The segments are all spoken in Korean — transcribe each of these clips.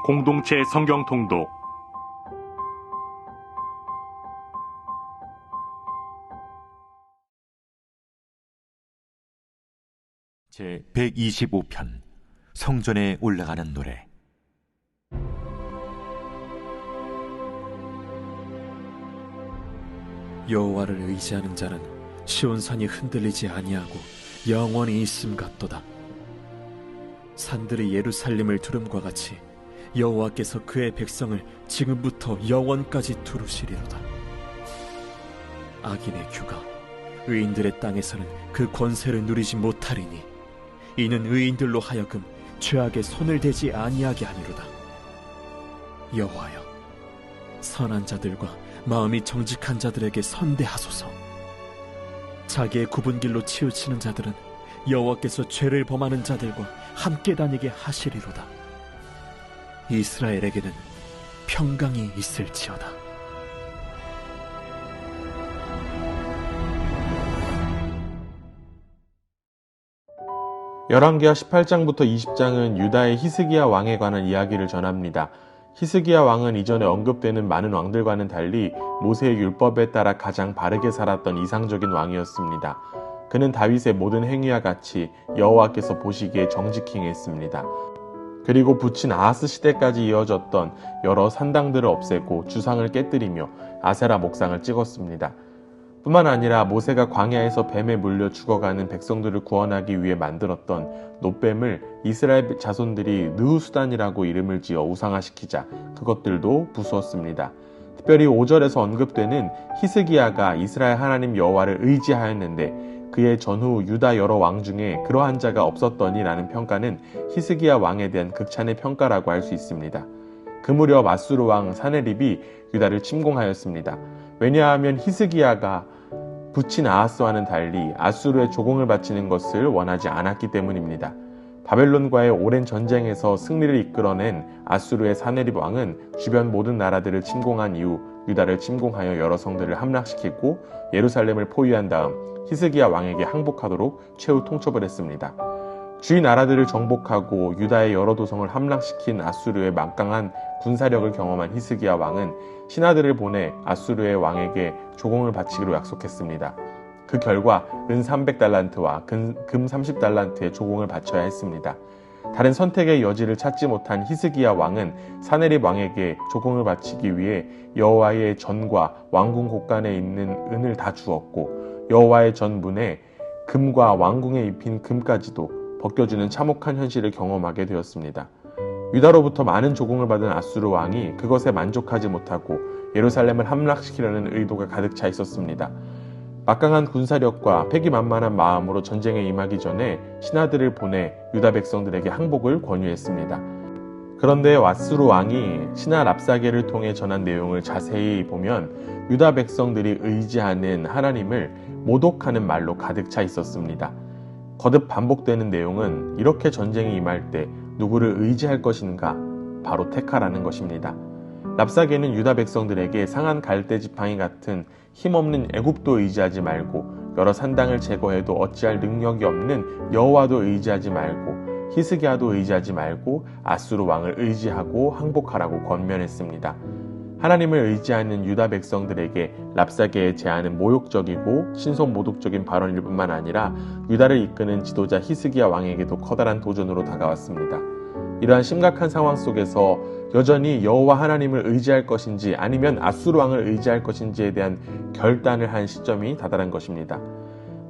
공동체 성경 통독 제 125편 성전에 올라가는 노래. 여호와를 의지하는 자는 시온산이 흔들리지 아니하고 영원히 있음 같도다. 산들이 예루살렘을 두름과 같이 여호와께서 그의 백성을 지금부터 영원까지 두루시리로다. 악인의 규가 의인들의 땅에서는 그 권세를 누리지 못하리니 이는 의인들로 하여금 죄악에 손을 대지 아니하게 함이로다. 여호와여, 선한 자들과 마음이 정직한 자들에게 선대하소서. 자기의 굽은 길로 치우치는 자들은 여호와께서 죄를 범하는 자들과 함께 다니게 하시리로다. 이스라엘에게는 평강이 있을지어다. 열왕기하 18장부터 20장은 유다의 히스기야 왕에 관한 이야기를 전합니다. 히스기야 왕은 이전에 언급되는 많은 왕들과는 달리 모세의 율법에 따라 가장 바르게 살았던 이상적인 왕이었습니다. 그는 다윗의 모든 행위와 같이 여호와께서 보시기에 정직히 행했습니다. 그리고 붙인 아하스 시대까지 이어졌던 여러 산당들을 없애고 주상을 깨뜨리며 아세라 목상을 찍었습니다. 뿐만 아니라 모세가 광야에서 뱀에 물려 죽어가는 백성들을 구원하기 위해 만들었던 놋뱀을 이스라엘 자손들이 느후수단이라고 이름을 지어 우상화시키자 그것들도 부수었습니다. 특별히 5절에서 언급되는 히스기야가 이스라엘 하나님 여호와를 의지하였는데 그의 전후 유다 여러 왕 중에 그러한 자가 없었더니 라는 평가는 히스기야 왕에 대한 극찬의 평가라고 할 수 있습니다. 그 무렵 아수르 왕 사네립이 유다를 침공하였습니다. 왜냐하면 히스기야가 붙인 아하스와는 달리 아수르에 조공을 바치는 것을 원하지 않았기 때문입니다. 바벨론과의 오랜 전쟁에서 승리를 이끌어낸 아수르의 사네립 왕은 주변 모든 나라들을 침공한 이후 유다를 침공하여 여러 성들을 함락시키고 예루살렘을 포위한 다음 히스기야 왕에게 항복하도록 최후 통첩을 했습니다. 주위 나라들을 정복하고 유다의 여러 도성을 함락시킨 아수르의 막강한 군사력을 경험한 히스기야 왕은 신하들을 보내 아수르의 왕에게 조공을 바치기로 약속했습니다. 그 결과 은 300달란트와 금 30달란트의 조공을 바쳐야 했습니다. 다른 선택의 여지를 찾지 못한 히스기야 왕은 사네립 왕에게 조공을 바치기 위해 여호와의 전과 왕궁 곳간에 있는 은을 다 주었고 여호와의 전 문에 금과 왕궁에 입힌 금까지도 벗겨주는 참혹한 현실을 경험하게 되었습니다. 유다로부터 많은 조공을 받은 아수르 왕이 그것에 만족하지 못하고 예루살렘을 함락시키려는 의도가 가득 차 있었습니다. 막강한 군사력과 패기만만한 마음으로 전쟁에 임하기 전에 신하들을 보내 유다 백성들에게 항복을 권유했습니다. 그런데 아수르 왕이 신하 랍사게를 통해 전한 내용을 자세히 보면 유다 백성들이 의지하는 하나님을 모독하는 말로 가득 차 있었습니다. 거듭 반복되는 내용은 이렇게 전쟁에 임할 때 누구를 의지할 것인가? 바로 택하라는 것입니다. 랍사게는 유다 백성들에게 상한 갈대 지팡이 같은 힘없는 애굽도 의지하지 말고 여러 산당을 제거해도 어찌할 능력이 없는 여호와도 의지하지 말고 히스기야도 의지하지 말고 아수르 왕을 의지하고 항복하라고 권면했습니다. 하나님을 의지하는 유다 백성들에게 랍사게의 제안은 모욕적이고 신성모독적인 발언일 뿐만 아니라 유다를 이끄는 지도자 히스기야 왕에게도 커다란 도전으로 다가왔습니다. 이러한 심각한 상황 속에서 여전히 여호와 하나님을 의지할 것인지 아니면 아수르 왕을 의지할 것인지에 대한 결단을 한 시점이 다다른 것입니다.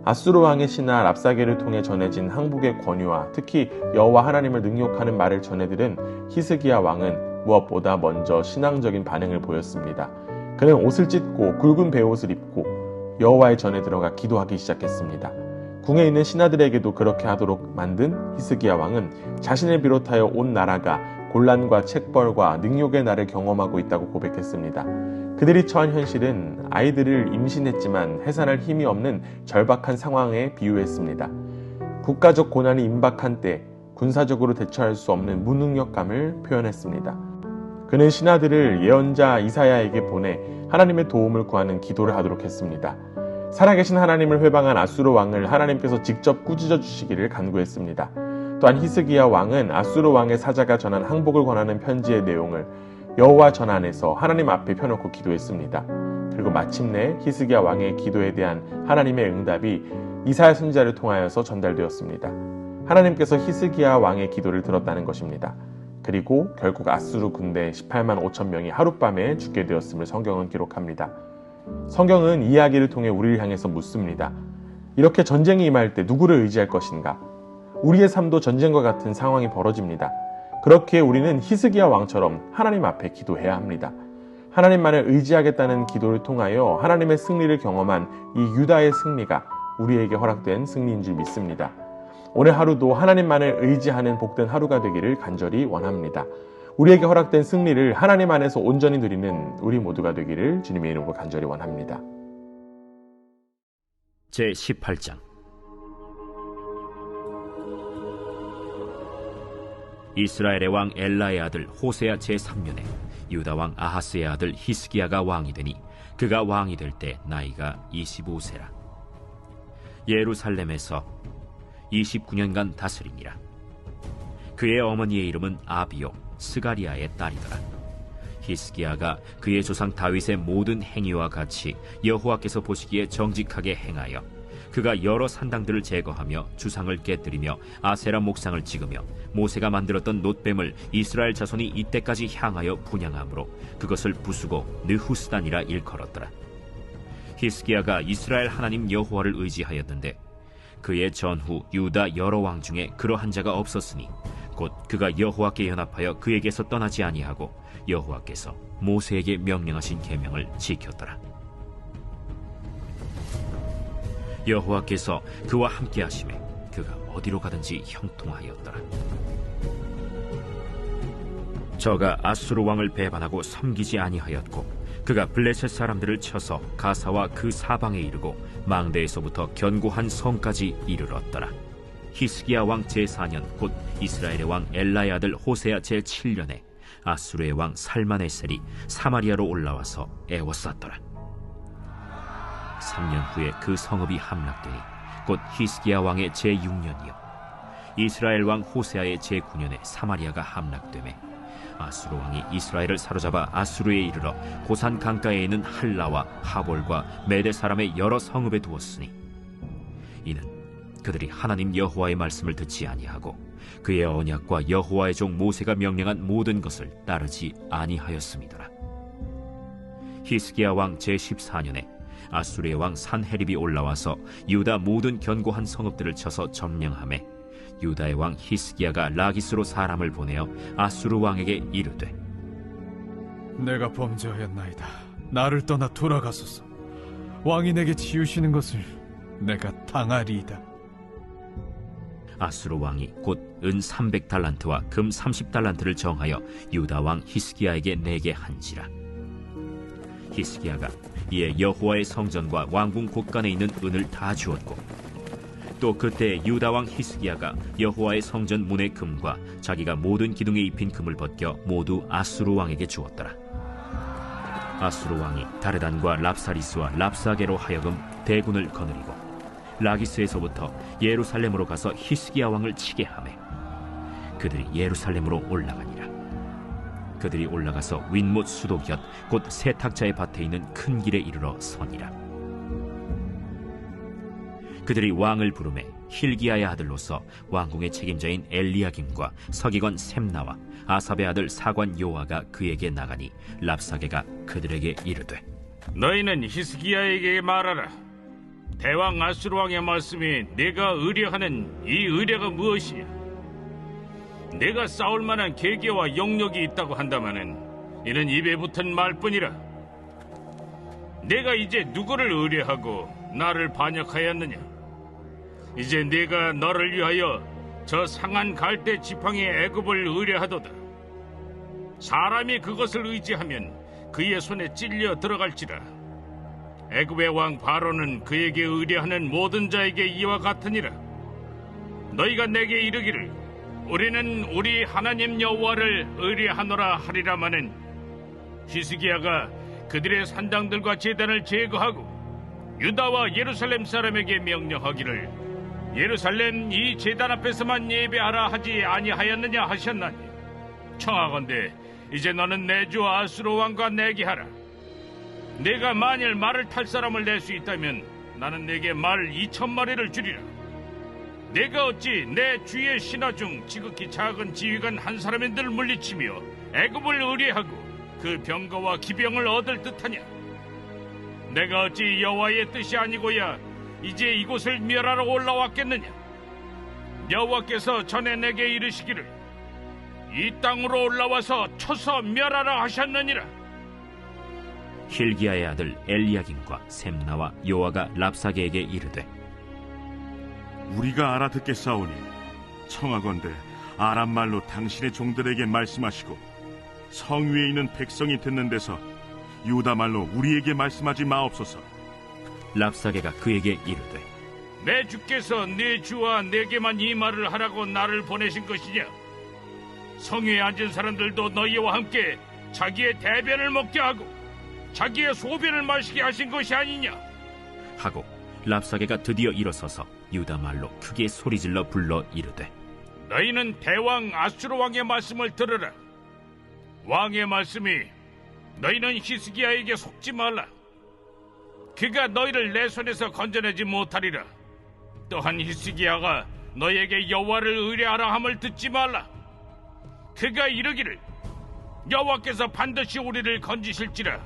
아수르 왕의 신하 랍사게를 통해 전해진 항복의 권유와 특히 여호와 하나님을 능욕하는 말을 전해들은 히스기야 왕은 무엇보다 먼저 신앙적인 반응을 보였습니다. 그는 옷을 찢고 굵은 베옷을 입고 여호와의 전에 들어가 기도하기 시작했습니다. 궁에 있는 신하들에게도 그렇게 하도록 만든 히스기야 왕은 자신을 비롯하여 온 나라가 곤란과 책벌과 능욕의 날을 경험하고 있다고 고백했습니다. 그들이 처한 현실은 아이들을 임신했지만 해산할 힘이 없는 절박한 상황에 비유했습니다. 국가적 고난이 임박한 때 군사적으로 대처할 수 없는 무능력감을 표현했습니다. 그는 신하들을 예언자 이사야에게 보내 하나님의 도움을 구하는 기도를 하도록 했습니다. 살아계신 하나님을 회방한 아수르 왕을 하나님께서 직접 꾸짖어 주시기를 간구했습니다. 또한 히스기야 왕은 아수르 왕의 사자가 전한 항복을 권하는 편지의 내용을 여호와 전안에서 하나님 앞에 펴놓고 기도했습니다. 그리고 마침내 히스기야 왕의 기도에 대한 하나님의 응답이 이사야 선지자를 통하여서 전달되었습니다. 하나님께서 히스기야 왕의 기도를 들었다는 것입니다. 그리고 결국 아수르 군대 18만 5천 명이 하룻밤에 죽게 되었음을 성경은 기록합니다. 성경은 이 이야기를 통해 우리를 향해서 묻습니다. 이렇게 전쟁이 임할 때 누구를 의지할 것인가? 우리의 삶도 전쟁과 같은 상황이 벌어집니다. 그렇기에 우리는 히스기야 왕처럼 하나님 앞에 기도해야 합니다. 하나님만을 의지하겠다는 기도를 통하여 하나님의 승리를 경험한 이 유다의 승리가 우리에게 허락된 승리인 줄 믿습니다. 오늘 하루도 하나님만을 의지하는 복된 하루가 되기를 간절히 원합니다. 우리에게 허락된 승리를 하나님 안에서 온전히 누리는 우리 모두가 되기를 주님의 이름으로 간절히 원합니다. 제18장 이스라엘의 왕 엘라의 아들 호세아 제3년에 유다 왕 아하스의 아들 히스기야가 왕이 되니 그가 왕이 될 때 나이가 25세라. 예루살렘에서 29년간 다스리니라. 그의 어머니의 이름은 아비요 스가리아의 딸이더라. 히스기야가 그의 조상 다윗의 모든 행위와 같이 여호와께서 보시기에 정직하게 행하여 그가 여러 산당들을 제거하며 주상을 깨뜨리며 아세라 목상을 찍으며 모세가 만들었던 놋뱀을 이스라엘 자손이 이때까지 향하여 분향함으로 그것을 부수고 느후스단이라 일컬었더라. 히스기야가 이스라엘 하나님 여호와를 의지하였는데 그의 전후 유다 여러 왕 중에 그러한 자가 없었으니 곧 그가 여호와께 연합하여 그에게서 떠나지 아니하고 여호와께서 모세에게 명령하신 계명을 지켰더라. 여호와께서 그와 함께 하심에 그가 어디로 가든지 형통하였더라. 저가 아수르 왕을 배반하고 섬기지 아니하였고 그가 블레셋 사람들을 쳐서 가사와 그 사방에 이르고 망대에서부터 견고한 성까지 이르렀더라. 히스기야 왕 제4년 곧 이스라엘의 왕 엘라의 아들 호세아 제7년에 아수르의 왕 살마네셀이 사마리아로 올라와서 애워쌌더라. 3년 후에 그 성읍이 함락되니 곧 히스기야 왕의 제6년이요 이스라엘 왕 호세아의 제9년에 사마리아가 함락되매 아수르 왕이 이스라엘을 사로잡아 아수르에 이르러 고산 강가에 있는 할라와 하볼과 메대 사람의 여러 성읍에 두었으니 이는 그들이 하나님 여호와의 말씀을 듣지 아니하고 그의 언약과 여호와의 종 모세가 명령한 모든 것을 따르지 아니하였음이더라. 히스기야 왕 제14년에 아수르의 왕 산헤립이 올라와서 유다 모든 견고한 성읍들을 쳐서 점령하매 유다의 왕 히스기야가 라기스로 사람을 보내어 아수르 왕에게 이르되 내가 범죄하였나이다. 나를 떠나 돌아가소서. 왕이 내게 지으시는 것을 내가 당하리이다. 아수르 왕이 곧 은 300달란트와 금 30달란트를 정하여 유다 왕 히스기야에게 내게 한지라. 히스기야가 이에 여호와의 성전과 왕궁 곳간에 있는 은을 다 주었고 또 그때 유다 왕 히스기야가 여호와의 성전 문의 금과 자기가 모든 기둥에 입힌 금을 벗겨 모두 아수르 왕에게 주었더라. 아수르 왕이 다르단과 랍사리스와 랍사게로 하여금 대군을 거느리고 라기스에서부터 예루살렘으로 가서 히스기야 왕을 치게 하매 그들이 예루살렘으로 올라가니라. 그들이 올라가서 윗못 수도곁 곧 세탁자의 밭에 있는 큰 길에 이르러 서니라. 그들이 왕을 부르매 힐기야의 아들로서 왕궁의 책임자인 엘리야김과 서기관 셈나와 아삽의 아들 사관 요아가 그에게 나가니 랍사게가 그들에게 이르되 너희는 히스기야에게 말하라. 대왕 아수르 왕의 말씀이 내가 의뢰하는 이 의뢰가 무엇이냐? 내가 싸울 만한 계계와 영역이 있다고 한다마는 이는 입에 붙은 말뿐이라. 내가 이제 누구를 의뢰하고 나를 반역하였느냐? 이제 내가 너를 위하여 저 상한 갈대 지팡이의 애굽을 의뢰하도다. 사람이 그것을 의지하면 그의 손에 찔려 들어갈지라. 애굽의 왕 바로는 그에게 의뢰하는 모든 자에게 이와 같으니라. 너희가 내게 이르기를 우리는 우리 하나님 여호와를 의뢰하노라 하리라마는 히스기야가 그들의 산당들과 제단을 제거하고 유다와 예루살렘 사람에게 명령하기를 예루살렘 이 제단 앞에서만 예배하라 하지 아니하였느냐 하셨나니, 청하건대 이제 너는 내 주 아수르 왕과 내게 하라. 내가 만일 말을 탈 사람을 낼 수 있다면 나는 내게 말 2,000마리를 주리라. 내가 어찌 내 주의 신하 중 지극히 작은 지휘관 한 사람인들 물리치며 애굽을 의뢰하고 그 병거와 기병을 얻을 듯하냐? 내가 어찌 여호와의 뜻이 아니고야 이제 이곳을 멸하러 올라왔겠느냐? 여호와께서 전에 내게 이르시기를 이 땅으로 올라와서 쳐서 멸하라 하셨느니라. 힐기야의 아들 엘리야김과 셈나와 요아가 랍사게에게 이르되, 우리가 알아듣겠사오니 청하건대 아람 말로 당신의 종들에게 말씀하시고 성 위에 있는 백성이 듣는 데서 유다 말로 우리에게 말씀하지 마옵소서. 랍사게가 그에게 이르되, 내 주께서 네 주와 내게만 이 말을 하라고 나를 보내신 것이냐? 성위에 앉은 사람들도 너희와 함께 자기의 대변을 먹게 하고 자기의 소변을 마시게 하신 것이 아니냐? 하고 랍사게가 드디어 일어서서 유다 말로 크게 소리질러 불러 이르되, 너희는 대왕 아수르 왕의 말씀을 들으라. 왕의 말씀이 너희는 히스기야에게 속지 말라. 그가 너희를 내 손에서 건져내지 못하리라. 또한 히스기야가 너희에게 여호와를 의뢰하라 함을 듣지 말라. 그가 이르기를 여호와께서 반드시 우리를 건지실지라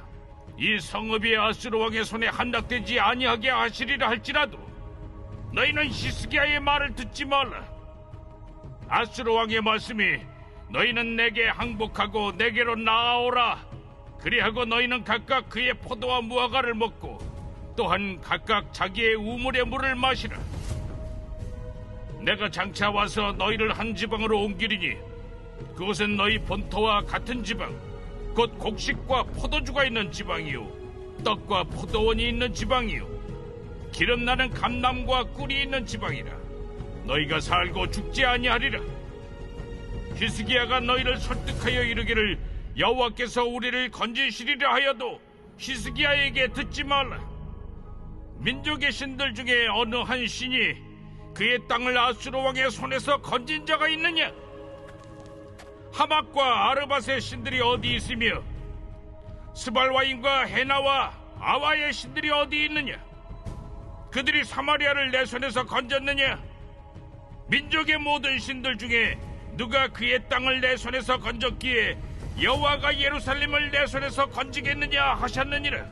이 성읍이 아수르 왕의 손에 함락되지 아니하게 하시리라 할지라도 너희는 히스기야의 말을 듣지 말라. 아수르 왕의 말씀이 너희는 내게 항복하고 내게로 나아오라. 그리하고 너희는 각각 그의 포도와 무화과를 먹고 또한 각각 자기의 우물의 물을 마시라. 내가 장차 와서 너희를 한 지방으로 옮기리니 그곳은 너희 본토와 같은 지방, 곧 곡식과 포도주가 있는 지방이요 떡과 포도원이 있는 지방이요 기름나는 감람과 꿀이 있는 지방이라. 너희가 살고 죽지 아니하리라. 히스기야가 너희를 설득하여 이르기를 여호와께서 우리를 건지시리라 하여도 히스기야에게 듣지 말라. 민족의 신들 중에 어느 한 신이 그의 땅을 아수르 왕의 손에서 건진 자가 있느냐? 하맛과 아르밧의 신들이 어디 있으며 스발와임과 헤나와 아와의 신들이 어디 있느냐? 그들이 사마리아를 내 손에서 건졌느냐? 민족의 모든 신들 중에 누가 그의 땅을 내 손에서 건졌기에 여호와가 예루살렘을 내 손에서 건지겠느냐 하셨느니라.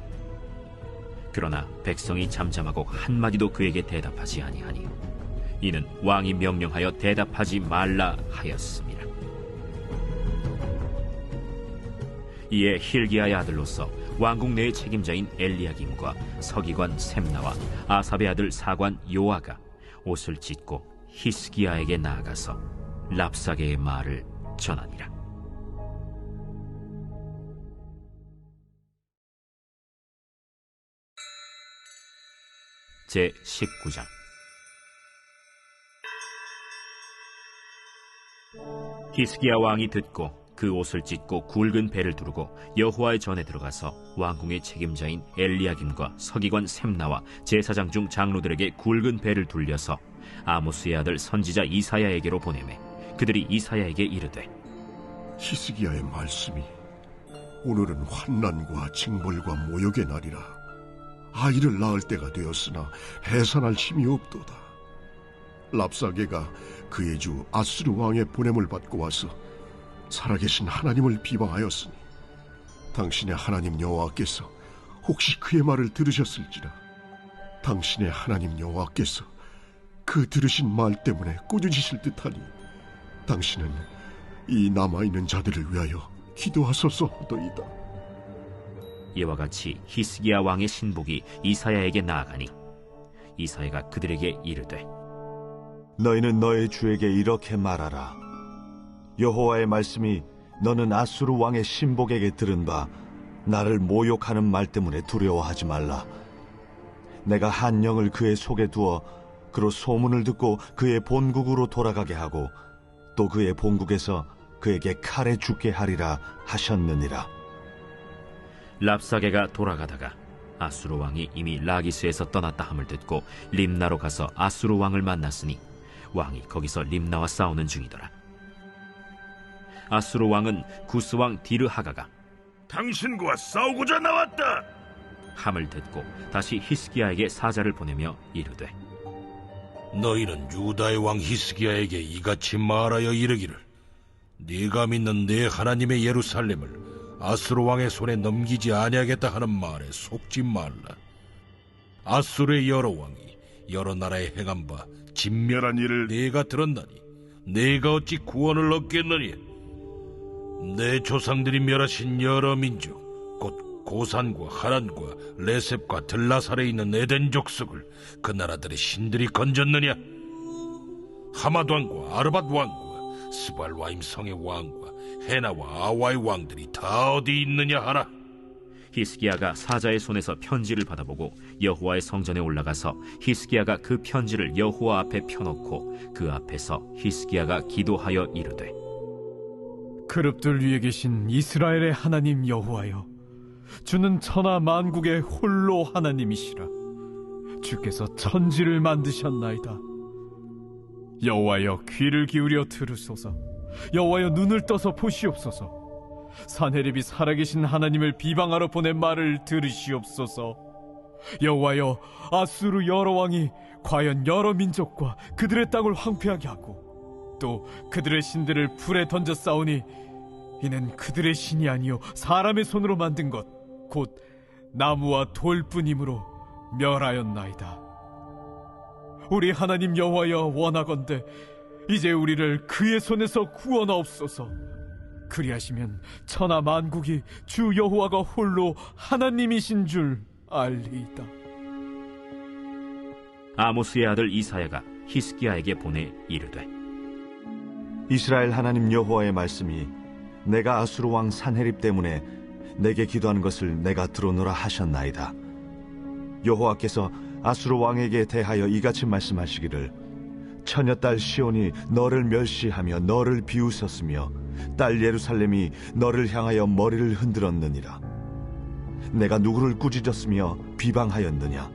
그러나 백성이 잠잠하고 한마디도 그에게 대답하지 아니하니 이는 왕이 명령하여 대답하지 말라 하였습니다. 이에 힐기야의 아들로서 왕궁 내의 책임자인 엘리야김과 서기관 셈나와 아삽의 아들 사관 요아가 옷을 찢고 히스기야에게 나아가서 랍사게의 말을 전하니라. 제 19장. 히스기야 왕이 듣고 그 옷을 찢고 굵은 배를 두르고 여호와의 전에 들어가서 왕궁의 책임자인 엘리야김과 서기관 셈나와 제사장 중 장로들에게 굵은 배를 둘려서 아모스의 아들 선지자 이사야에게로 보내매 그들이 이사야에게 이르되, 히스기야의 말씀이 오늘은 환난과 징벌과 모욕의 날이라. 아이를 낳을 때가 되었으나 해산할 힘이 없도다. 랍사게가 그의 주 아수르 왕의 보냄을 받고 와서 살아계신 하나님을 비방하였으니 당신의 하나님 여호와께서 혹시 그의 말을 들으셨을지라. 당신의 하나님 여호와께서 그 들으신 말 때문에 꾸짖으실 듯하니 당신은 이 남아있는 자들을 위하여 기도하소서이다. 이와 같이 히스기야 왕의 신복이 이사야에게 나아가니 이사야가 그들에게 이르되, 너희는 너의 주에게 이렇게 말하라. 여호와의 말씀이 너는 아수르 왕의 신복에게 들은 바 나를 모욕하는 말 때문에 두려워하지 말라. 내가 한 영을 그의 속에 두어 그로 소문을 듣고 그의 본국으로 돌아가게 하고 또 그의 본국에서 그에게 칼에 죽게 하리라 하셨느니라. 랍사게가 돌아가다가 아수르 왕이 이미 라기스에서 떠났다 함을 듣고 림나로 가서 아수르 왕을 만났으니 왕이 거기서 림나와 싸우는 중이더라. 아수르 왕은 구스 왕 디르하가가 당신과 싸우고자 나왔다. 함을 듣고 다시 히스기야에게 사자를 보내며 이르되, 너희는 유다의 왕 히스기야에게 이같이 말하여 이르기를, 네가 믿는 네 하나님의 예루살렘을 아수르 왕의 손에 넘기지 아니하겠다 하는 말에 속지 말라. 아수르의 여러 왕이 여러 나라에 행한 바 진멸한 일을 네가 들었나니 네가 어찌 구원을 얻겠느냐? 내 조상들이 멸하신 여러 민족, 곧 고산과 하란과 레셉과 들라살에 있는 에덴 족속을 그 나라들의 신들이 건졌느냐? 하맛 왕과 아르밧 왕과 스발와임 성의 왕과 헤나와 아와의 왕들이 다 어디 있느냐 하라. 히스기야가 사자의 손에서 편지를 받아보고 여호와의 성전에 올라가서 히스기야가 그 편지를 여호와 앞에 펴놓고 그 앞에서 히스기야가 기도하여 이르되, 그룹들 위에 계신 이스라엘의 하나님 여호와여, 주는 천하 만국의 홀로 하나님이시라. 주께서 천지를 만드셨나이다. 여호와여, 귀를 기울여 들으소서. 여호와여, 눈을 떠서 보시옵소서. 산헤립이 살아계신 하나님을 비방하러 보낸 말을 들으시옵소서. 여호와여, 아수르 여러 왕이 과연 여러 민족과 그들의 땅을 황폐하게 하고 또 그들의 신들을 불에 던져 싸우니 이는 그들의 신이 아니요 사람의 손으로 만든 것 곧 나무와 돌뿐이므로 멸하였나이다. 우리 하나님 여호와여, 원하건대 이제 우리를 그의 손에서 구원하옵소서. 그리하시면 천하 만국이 주 여호와가 홀로 하나님이신 줄 알리이다. 아모스의 아들 이사야가 히스기야에게 보내 이르되, 이스라엘 하나님 여호와의 말씀이 내가 아수르 왕 산헤립 때문에 내게 기도하는 것을 내가 들어노라 하셨나이다. 여호와께서 아수르 왕에게 대하여 이같이 말씀하시기를, 처녀딸 시온이 너를 멸시하며 너를 비웃었으며 딸 예루살렘이 너를 향하여 머리를 흔들었느니라. 내가 누구를 꾸짖었으며 비방하였느냐?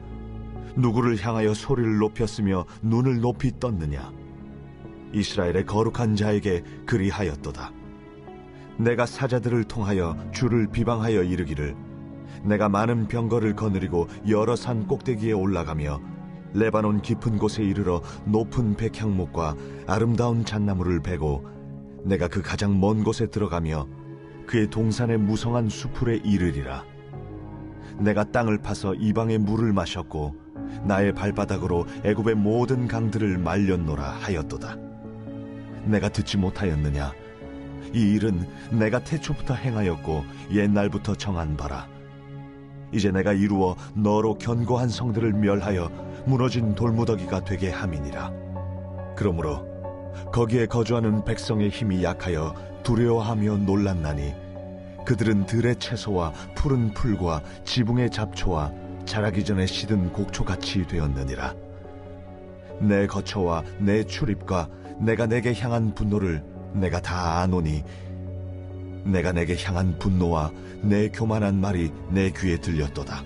누구를 향하여 소리를 높였으며 눈을 높이 떴느냐? 이스라엘의 거룩한 자에게 그리하였도다. 내가 사자들을 통하여 주를 비방하여 이르기를, 내가 많은 병거를 거느리고 여러 산 꼭대기에 올라가며 레바논 깊은 곳에 이르러 높은 백향목과 아름다운 잣나무를 베고 내가 그 가장 먼 곳에 들어가며 그의 동산의 무성한 수풀에 이르리라. 내가 땅을 파서 이방의 물을 마셨고 나의 발바닥으로 애굽의 모든 강들을 말렸노라 하였도다. 내가 듣지 못하였느냐? 이 일은 내가 태초부터 행하였고 옛날부터 정한 바라. 이제 내가 이루어 너로 견고한 성들을 멸하여 무너진 돌무더기가 되게 함이니라. 그러므로 거기에 거주하는 백성의 힘이 약하여 두려워하며 놀랐나니 그들은 들의 채소와 푸른 풀과 지붕의 잡초와 자라기 전에 시든 곡초같이 되었느니라. 내 거처와 내 출입과 내가 내게 향한 분노를 내가 다 아노니 내가 내게 향한 분노와 내 교만한 말이 내 귀에 들렸도다.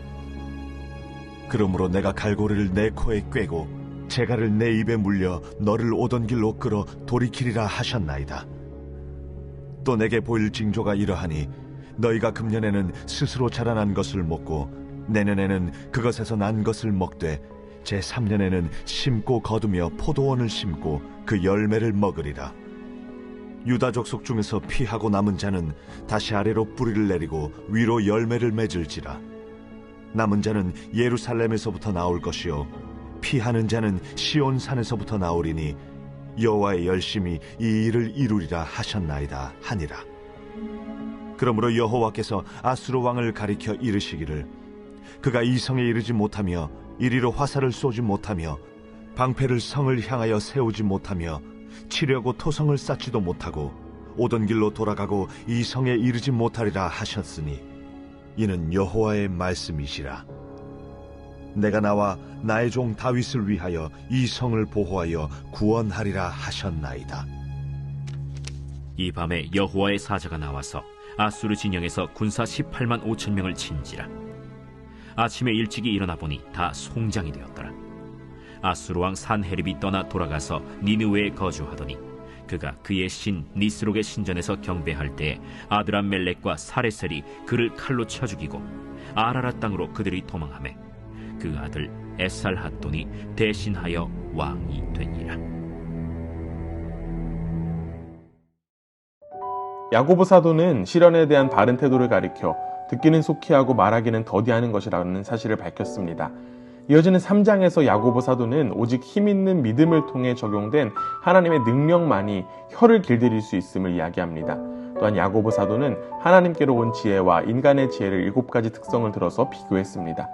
그러므로 내가 갈고리를 내 코에 꿰고 재갈을 내 입에 물려 너를 오던 길로 끌어 돌이키리라 하셨나이다. 또 내게 보일 징조가 이러하니 너희가 금년에는 스스로 자라난 것을 먹고 내년에는 그것에서 난 것을 먹되 제3년에는 심고 거두며 포도원을 심고 그 열매를 먹으리라. 유다 족속 중에서 피하고 남은 자는 다시 아래로 뿌리를 내리고 위로 열매를 맺을지라. 남은 자는 예루살렘에서부터 나올 것이요 피하는 자는 시온 산에서부터 나오리니 여호와의 열심히 이 일을 이루리라 하셨나이다 하니라. 그러므로 여호와께서 아수르 왕을 가리켜 이르시기를, 그가 이 성에 이르지 못하며 이리로 화살을 쏘지 못하며 방패를 성을 향하여 세우지 못하며 치려고 토성을 쌓지도 못하고 오던 길로 돌아가고 이 성에 이르지 못하리라 하셨으니 이는 여호와의 말씀이시라. 내가 나와 나의 종 다윗을 위하여 이 성을 보호하여 구원하리라 하셨나이다. 이 밤에 여호와의 사자가 나와서 아수르 진영에서 군사 18만 5천 명을 친지라. 아침에 일찍이 일어나 보니 다 송장이 되었더라. 아수르 왕 산헤립이 떠나 돌아가서 니느웨에 거주하더니 그가 그의 신 니스록의 신전에서 경배할 때에 아드람멜렉과 사레셀이 그를 칼로 쳐 죽이고 아라라 땅으로 그들이 도망하매 그 아들 에살핫돈이 대신하여 왕이 되니라. 야고보 사도는 시련에 대한 바른 태도를 가리켜 듣기는 속히 하고 말하기는 더디하는 것이라는 사실을 밝혔습니다. 이어지는 3장에서 야고보 사도는 오직 힘있는 믿음을 통해 적용된 하나님의 능력만이 혀를 길들일 수 있음을 이야기합니다. 또한 야고보 사도는 하나님께로 온 지혜와 인간의 지혜를 7가지 특성을 들어서 비교했습니다.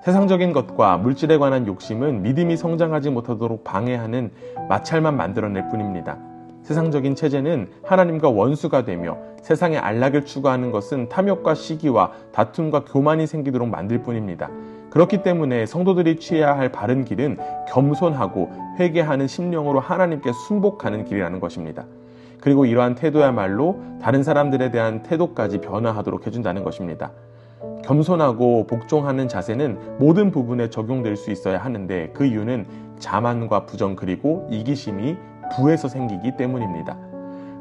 세상적인 것과 물질에 관한 욕심은 믿음이 성장하지 못하도록 방해하는 마찰만 만들어낼 뿐입니다. 세상적인 체제는 하나님과 원수가 되며 세상의 안락을 추구하는 것은 탐욕과 시기와 다툼과 교만이 생기도록 만들 뿐입니다. 그렇기 때문에 성도들이 취해야 할 바른 길은 겸손하고 회개하는 심령으로 하나님께 순복하는 길이라는 것입니다. 그리고 이러한 태도야말로 다른 사람들에 대한 태도까지 변화하도록 해준다는 것입니다. 겸손하고 복종하는 자세는 모든 부분에 적용될 수 있어야 하는데 그 이유는 자만과 부정 그리고 이기심이 부에서 생기기 때문입니다.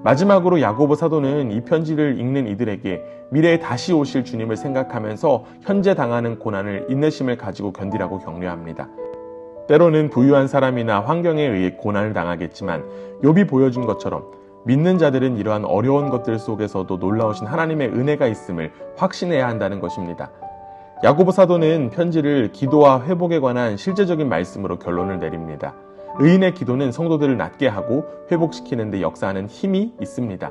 마지막으로 야고보 사도는 이 편지를 읽는 이들에게 미래에 다시 오실 주님을 생각하면서 현재 당하는 고난을 인내심을 가지고 견디라고 격려합니다. 때로는 부유한 사람이나 환경에 의해 고난을 당하겠지만 욥이 보여준 것처럼 믿는 자들은 이러한 어려운 것들 속에서도 놀라우신 하나님의 은혜가 있음을 확신해야 한다는 것입니다. 야고보 사도는 편지를 기도와 회복에 관한 실제적인 말씀으로 결론을 내립니다. 의인의 기도는 성도들을 낫게 하고 회복시키는 데 역사하는 힘이 있습니다.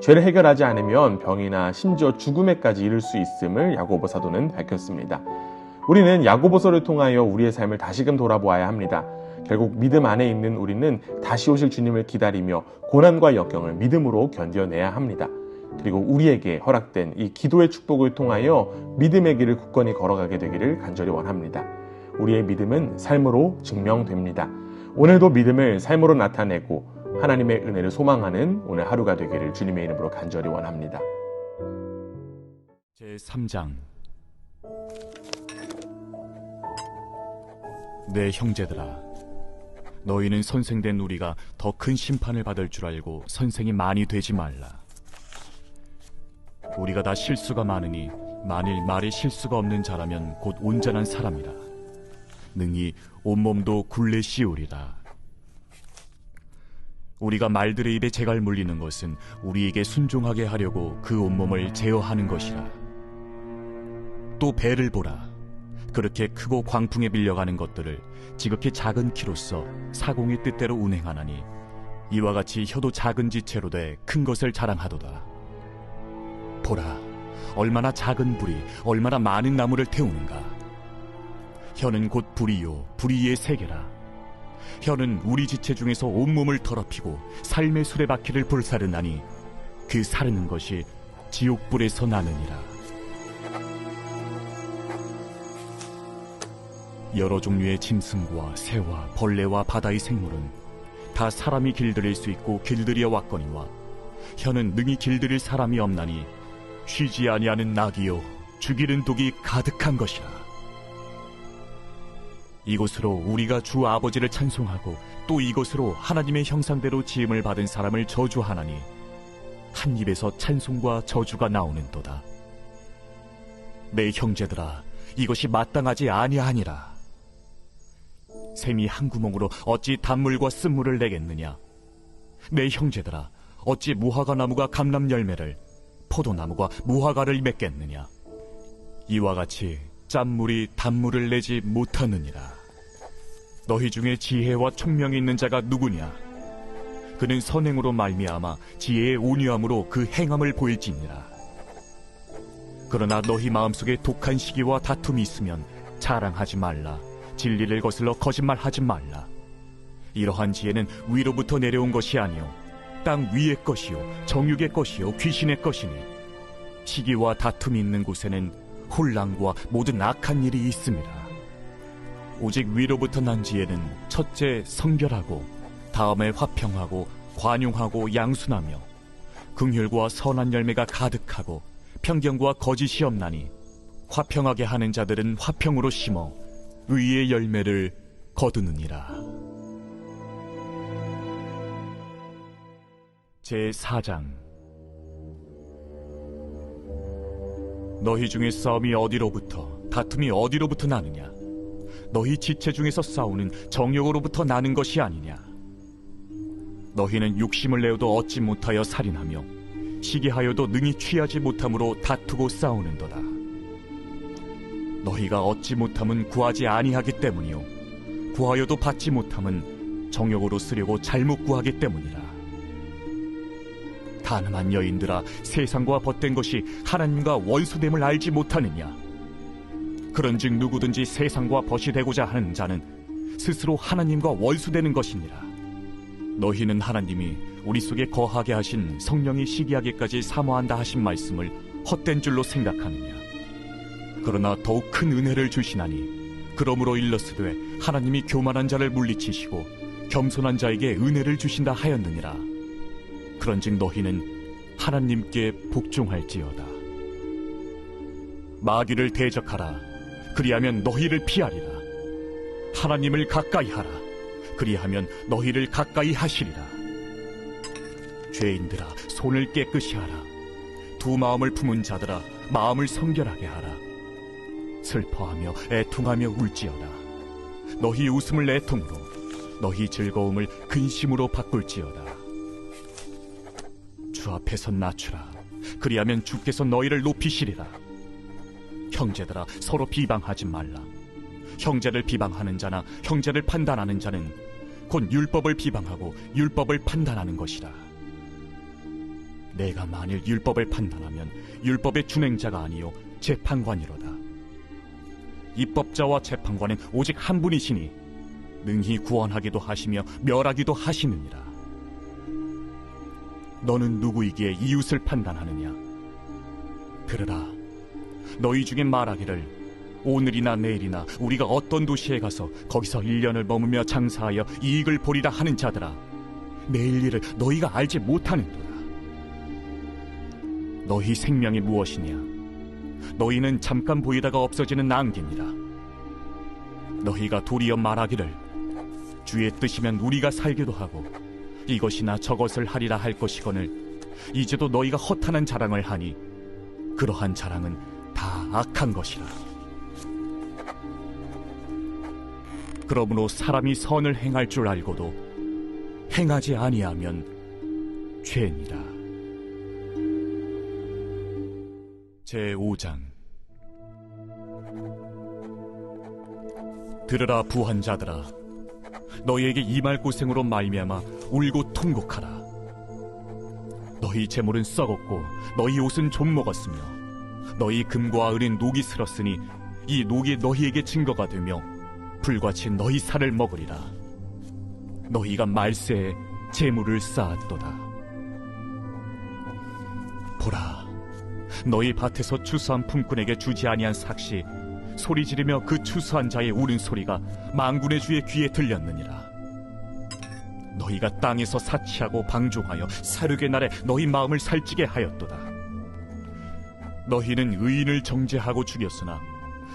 죄를 해결하지 않으면 병이나 심지어 죽음에까지 이를 수 있음을 야고보 사도는 밝혔습니다. 우리는 야고보서를 통하여 우리의 삶을 다시금 돌아보아야 합니다. 결국 믿음 안에 있는 우리는 다시 오실 주님을 기다리며 고난과 역경을 믿음으로 견뎌내야 합니다. 그리고 우리에게 허락된 이 기도의 축복을 통하여 믿음의 길을 굳건히 걸어가게 되기를 간절히 원합니다. 우리의 믿음은 삶으로 증명됩니다. 오늘도 믿음을 삶으로 나타내고 하나님의 은혜를 소망하는 오늘 하루가 되기를 주님의 이름으로 간절히 원합니다. 제3장. 내 형제들아, 너희는 선생된 우리가 더 큰 심판을 받을 줄 알고 선생이 많이 되지 말라. 우리가 다 실수가 많으니 만일 말에 실수가 없는 자라면 곧 온전한 사람이라. 능히 온몸도 굴레 씌우리라. 우리가 말들의 입에 재갈 물리는 것은 우리에게 순종하게 하려고 그 온몸을 제어하는 것이라. 또 배를 보라. 그렇게 크고 광풍에 밀려가는 것들을 지극히 작은 키로서 사공의 뜻대로 운행하나니 이와 같이 혀도 작은 지체로 돼 큰 것을 자랑하도다. 보라, 얼마나 작은 불이 얼마나 많은 나무를 태우는가. 혀는 곧 불이요 불이의 세계라. 혀는 우리 지체 중에서 온몸을 더럽히고 삶의 수레바퀴를 불사르나니 그 사르는 것이 지옥불에서 나느니라. 여러 종류의 짐승과 새와 벌레와 바다의 생물은 다 사람이 길들일 수 있고 길들여 왔거니와 혀는 능히 길들일 사람이 없나니 쉬지 아니하는 낙이요 죽이는 독이 가득한 것이라. 이곳으로 우리가 주 아버지를 찬송하고 또 이곳으로 하나님의 형상대로 지음을 받은 사람을 저주하나니 한 입에서 찬송과 저주가 나오는도다. 내 형제들아, 이것이 마땅하지 아니하니라. 샘이 한 구멍으로 어찌 단물과 쓴물을 내겠느냐. 내 형제들아, 어찌 무화과 나무가 감람 열매를, 포도나무가 무화과를 맺겠느냐. 이와 같이 짠물이 단물을 내지 못하느니라. 너희 중에 지혜와 총명이 있는 자가 누구냐? 그는 선행으로 말미암아 지혜의 온유함으로 그 행함을 보일지니라. 그러나 너희 마음속에 독한 시기와 다툼이 있으면 자랑하지 말라. 진리를 거슬러 거짓말하지 말라. 이러한 지혜는 위로부터 내려온 것이 아니요 땅 위의 것이요 정육의 것이요 귀신의 것이니 시기와 다툼이 있는 곳에는 혼란과 모든 악한 일이 있습니다. 오직 위로부터 난 지혜는 첫째 성결하고 다음에 화평하고 관용하고 양순하며 긍휼과 선한 열매가 가득하고 편견과 거짓이 없나니 화평하게 하는 자들은 화평으로 심어 의의 열매를 거두느니라. 제4장. 너희 중에 싸움이 어디로부터, 다툼이 어디로부터 나느냐? 너희 지체 중에서 싸우는 정욕으로부터 나는 것이 아니냐? 너희는 욕심을 내어도 얻지 못하여 살인하며 시기하여도 능히 취하지 못함으로 다투고 싸우는도다. 너희가 얻지 못함은 구하지 아니하기 때문이요 구하여도 받지 못함은 정욕으로 쓰려고 잘못 구하기 때문이라. 가늠한 여인들아, 세상과 벗된 것이 하나님과 원수됨을 알지 못하느냐? 그런즉 누구든지 세상과 벗이 되고자 하는 자는 스스로 하나님과 원수되는 것이니라. 너희는 하나님이 우리 속에 거하게 하신 성령이 시기하기까지 사모한다 하신 말씀을 헛된 줄로 생각하느냐? 그러나 더욱 큰 은혜를 주시나니 그러므로 일렀으되 하나님이 교만한 자를 물리치시고 겸손한 자에게 은혜를 주신다 하였느니라. 그런즉 너희는 하나님께 복종할지어다. 마귀를 대적하라. 그리하면 너희를 피하리라. 하나님을 가까이 하라. 그리하면 너희를 가까이 하시리라. 죄인들아, 손을 깨끗이 하라. 두 마음을 품은 자들아, 마음을 성결하게 하라. 슬퍼하며 애통하며 울지어다. 너희 웃음을 애통으로, 너희 즐거움을 근심으로 바꿀지어다. 주 앞에서 낮추라. 그리하면 주께서 너희를 높이시리라. 형제들아, 서로 비방하지 말라. 형제를 비방하는 자나 형제를 판단하는 자는 곧 율법을 비방하고 율법을 판단하는 것이라. 내가 만일 율법을 판단하면 율법의 준행자가 아니요 재판관이로다. 입법자와 재판관은 오직 한 분이시니 능히 구원하기도 하시며 멸하기도 하시느니라. 너는 누구이기에 이웃을 판단하느냐? 들으라. 너희 중에 말하기를 오늘이나 내일이나 우리가 어떤 도시에 가서 거기서 1년을 머무며 장사하여 이익을 보리라 하는 자들아, 내일 일을 너희가 알지 못하는도다. 너희 생명이 무엇이냐? 너희는 잠깐 보이다가 없어지는 안개니라. 너희가 도리어 말하기를 주의 뜻이면 우리가 살기도 하고 이것이나 저것을 하리라 할 것이거늘 이제도 너희가 허탄한 자랑을 하니 그러한 자랑은 다 악한 것이라. 그러므로 사람이 선을 행할 줄 알고도 행하지 아니하면 죄니라. 제5장. 들으라 부한 자들아, 너희에게 임할 고생으로 말미암아 울고 통곡하라. 너희 재물은 썩었고 너희 옷은 좀 먹었으며 너희 금과 은은 녹이 슬었으니 이 녹이 너희에게 증거가 되며 불같이 너희 살을 먹으리라. 너희가 말세에 재물을 쌓았도다. 보라, 너희 밭에서 추수한 품꾼에게 주지 아니한 삭시 소리 지르며 그 추수한 자의 우는 소리가 만군의 주의 귀에 들렸느니라. 너희가 땅에서 사치하고 방종하여 사륙의 날에 너희 마음을 살찌게 하였도다. 너희는 의인을 정죄하고 죽였으나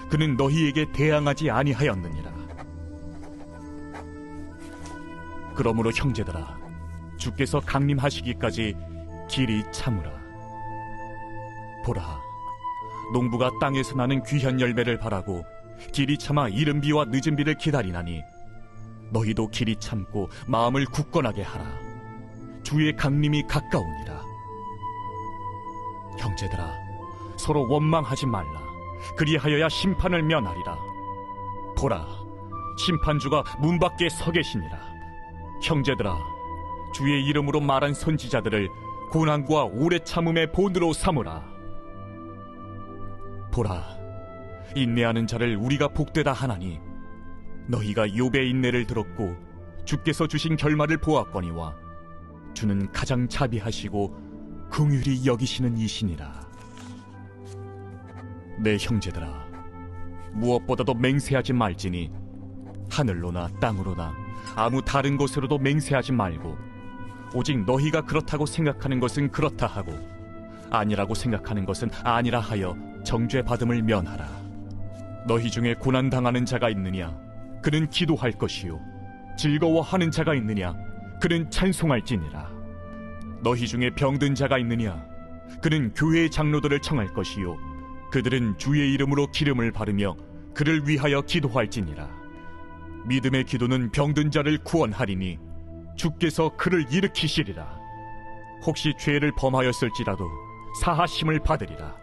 그는 너희에게 대항하지 아니하였느니라. 그러므로 형제들아, 주께서 강림하시기까지 길이 참으라. 보라, 농부가 땅에서 나는 귀한 열매를 바라고 길이 참아 이른 비와 늦은 비를 기다리나니 너희도 길이 참고 마음을 굳건하게 하라. 주의 강림이 가까우니라. 형제들아, 서로 원망하지 말라. 그리하여야 심판을 면하리라. 보라, 심판주가 문 밖에 서 계시니라. 형제들아, 주의 이름으로 말한 선지자들을 고난과 오래 참음의 본으로 삼으라. 보라, 인내하는 자를 우리가 복되다 하나니 너희가 욥의 인내를 들었고 주께서 주신 결말을 보았거니와 주는 가장 자비하시고 긍휼히 여기시는 이시니라. 내 형제들아, 무엇보다도 맹세하지 말지니 하늘로나 땅으로나 아무 다른 곳으로도 맹세하지 말고 오직 너희가 그렇다고 생각하는 것은 그렇다 하고 아니라고 생각하는 것은 아니라 하여 정죄받음을 면하라. 너희 중에 고난당하는 자가 있느냐? 그는 기도할 것이요. 즐거워하는 자가 있느냐? 그는 찬송할지니라. 너희 중에 병든 자가 있느냐? 그는 교회의 장로들을 청할 것이요. 그들은 주의 이름으로 기름을 바르며 그를 위하여 기도할지니라. 믿음의 기도는 병든 자를 구원하리니 주께서 그를 일으키시리라. 혹시 죄를 범하였을지라도 사하심을 받으리라.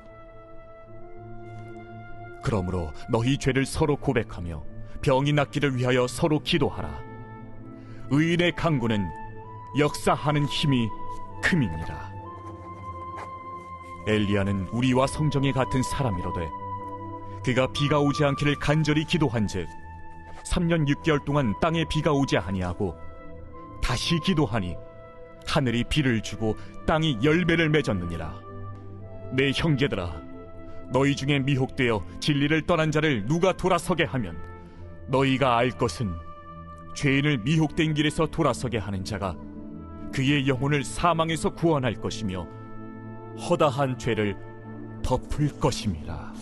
그러므로 너희 죄를 서로 고백하며 병이 낫기를 위하여 서로 기도하라. 의인의 강구는 역사하는 힘이 큼이니라. 엘리야는 우리와 성정이 같은 사람이로되 그가 비가 오지 않기를 간절히 기도한즉 3년 6개월 동안 땅에 비가 오지 아니하고 다시 기도하니 하늘이 비를 주고 땅이 열매를 맺었느니라. 내 형제들아, 너희 중에 미혹되어 진리를 떠난 자를 누가 돌아서게 하면 너희가 알 것은 죄인을 미혹된 길에서 돌아서게 하는 자가 그의 영혼을 사망에서 구원할 것이며 허다한 죄를 덮을 것임이라.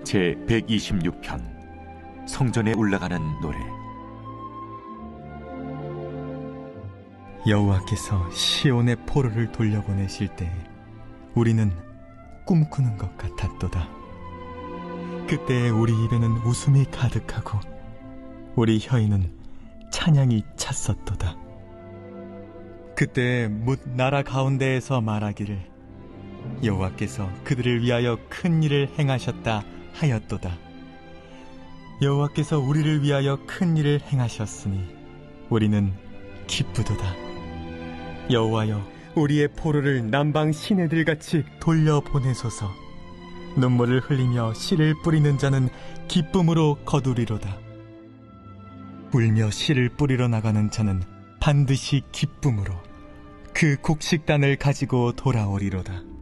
제 126편 성전에 올라가는 노래. 여호와께서 시온의 포로를 돌려보내실 때 우리는 꿈꾸는 것 같았도다. 그때 우리 입에는 웃음이 가득하고 우리 혀에는 찬양이 찼었도다. 그때 뭇 나라 가운데에서 말하기를 여호와께서 그들을 위하여 큰 일을 행하셨다 하였도다. 여호와께서 우리를 위하여 큰 일을 행하셨으니 우리는 기쁘도다. 여호와여, 우리의 포로를 남방 시내들같이 돌려보내소서. 눈물을 흘리며 씨를 뿌리는 자는 기쁨으로 거두리로다. 울며 씨를 뿌리러 나가는 자는 반드시 기쁨으로 그 곡식단을 가지고 돌아오리로다.